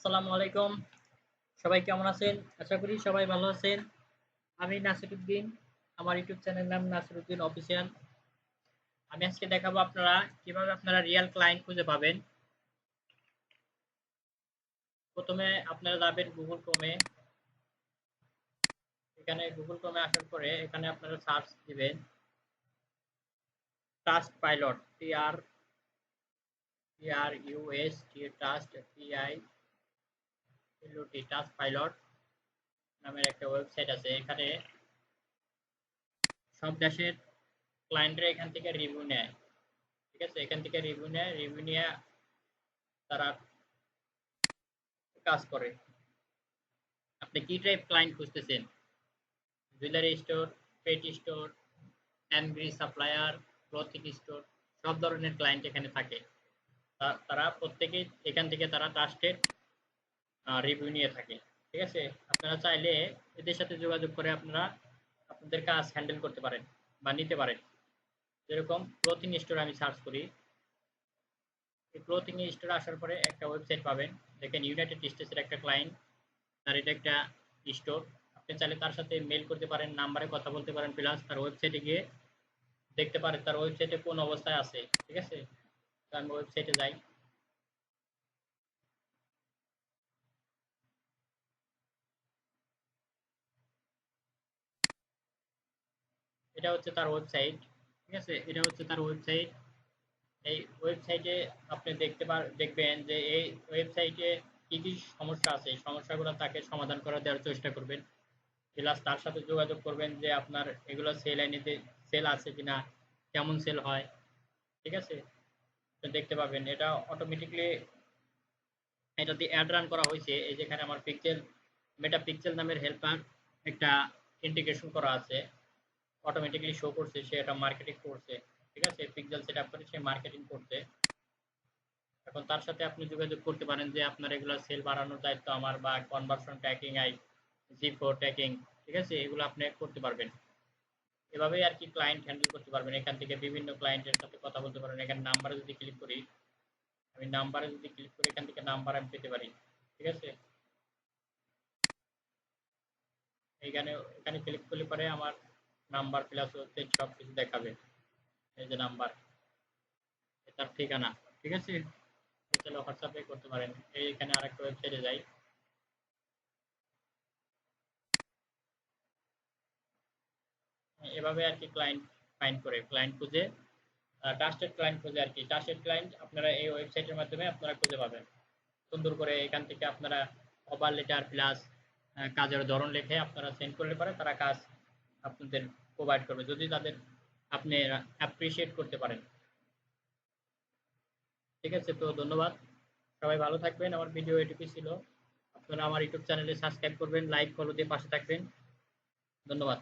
আসসালামু আলাইকুম। সবাই কেমন আছেন? আশা করি সবাই ভালো আছেন। আমি নাসিরউদ্দিন। আমার ইউটিউব চ্যানেলের নাম নাসিরউদ্দিন অফিসিয়াল। আমি আজকে দেখাবো আপনারা কিভাবে আপনারা রিয়াল ক্লায়েন্ট খুঁজে পাবেন। প্রথমে আপনারা যাবেন Google Chrome এ। এখানে Google Chrome এ আসার পরে এখানে আপনারা সার্চ দিবেন trust pilot trust trust pilot নামের একটা ওয়েবসাইট আছে। এখানে সব দেশের ক্লায়েন্টরা এখান থেকে রিভিউ নেয়। ঠিক আছে? এখান থেকে রিভিউ নিয়ে তারা কাজ করে। আপনি কি টাইপ ক্লায়েন্ট খুঁজতেছেন? Jewellery store, pet store, angry supplier, clothing store, সব ধরনের ক্লায়েন্ট এখানে থাকে। তারা প্রত্যেকেই এখান থেকে তারা ট্রাস্টেড রিভিউ নিয়ে থাকে। ঠিক আছে? আপনারা চাইলে এদের সাথে যোগাযোগ করে আপনারা আপনাদের কাজ হ্যান্ডেল করতে পারেন বা নিতে পারেন। যেরকম ক্লথিং স্টোর আমি সার্চ করি। এই ক্লথিং স্টোরে আসার পরে একটা ওয়েবসাইট পাবেন। দেখেন ইউনাইটেড স্টেটসের একটা ক্লায়েন্ট, তার এটা একটা স্টোর। আপনি চাইলে তার সাথে মেল করতে পারেন, নাম্বারে কথা বলতে পারেন, প্লাস তার ওয়েবসাইটে গিয়ে দেখতে পারেন তার ওয়েবসাইটে কোন অবস্থায় আছে। ঠিক আছে? তো আমি ওয়েবসাইটে যাই। এটা হচ্ছে তার ওয়েবসাইট। ঠিক আছে? এটা হচ্ছে তার ওয়েবসাইট। এই ওয়েবসাইটে আপনি দেখবেন যে এই ওয়েবসাইটে কি কি সমস্যা আছে, এই সমস্যাগুলো তাকে সমাধান করে দেওয়ার চেষ্টা করবেন। প্লাস তার সাথে যোগাযোগ করবেন যে আপনার এগুলো সেল আইনিতে সেল আছে কিনা, কেমন সেল হয়। ঠিক আছে? তো দেখতে পাবেন এটা অটোমেটিকলি এটা দিয়ে অ্যাড রান করা হয়েছে। এই যেখানে আমার মেটা পিক্সেল নামের হেল্পার একটা ইন্টিগ্রেশন করা আছে, অটোমেটিকলি শো করছে সে এটা মার্কেটিং করছে। ঠিক আছে? পিক্সেল সেট আপ করে সে মার্কেটিং করছে। এখন তার সাথে আপনি যোগাযোগ করতে পারেন যে আপনার এগুলো সেল বাড়ানোর দায়িত্ব আমার, বা কনভার্সন ট্র্যাকিং G4 ট্র্যাকিং। ঠিক আছে? এগুলো আপনি করতে পারবেন। এভাবেই আর কি ক্লায়েন্ট হ্যান্ডেল করতে পারবেন। এখান থেকে বিভিন্ন ক্লায়েন্টের সাথে কথা বলতে পারবেন। এখানে নাম্বারে যদি ক্লিক করি, এখান থেকে নাম্বার আমি পেতে পারি। ঠিক আছে? এখানে ক্লিক করলে পরে আমার নাম্বার প্লাস হচ্ছে সব কিছু দেখাবে। এই যে নাম্বার, তার ঠিকানা। ঠিক আছে? তাহলে হোয়াটসঅ্যাপে করতে পারেন। এখানে আরেকটা ওয়েবসাইটে যাই। এভাবে আর কি ক্লায়েন্ট খুঁজে ট্রাস্টেড ক্লায়েন্ট খুঁজে আর কি। ট্রাস্টেড ক্লায়েন্ট আপনারা এই ওয়েবসাইটের মাধ্যমে আপনারা খুঁজে পাবেন। সুন্দর করে এখান থেকে আপনারা অফার লেটার প্লাস কাজের ধরন লিখে আপনারা সেন্ড করলে পরে তারা কাজ আপনাদের প্রোভাইড করবে, যদি তাদের আপনি অ্যাপ্রিসিয়েট করতে পারেন। ঠিক আছে? তো ধন্যবাদ। সবাই ভালো থাকবেন। আমার ভিডিও এটুকুই ছিল। আপনারা আমার ইউটিউব চ্যানেলে সাবস্ক্রাইব করবেন, লাইক ফলো দিয়ে পাশে থাকবেন। ধন্যবাদ।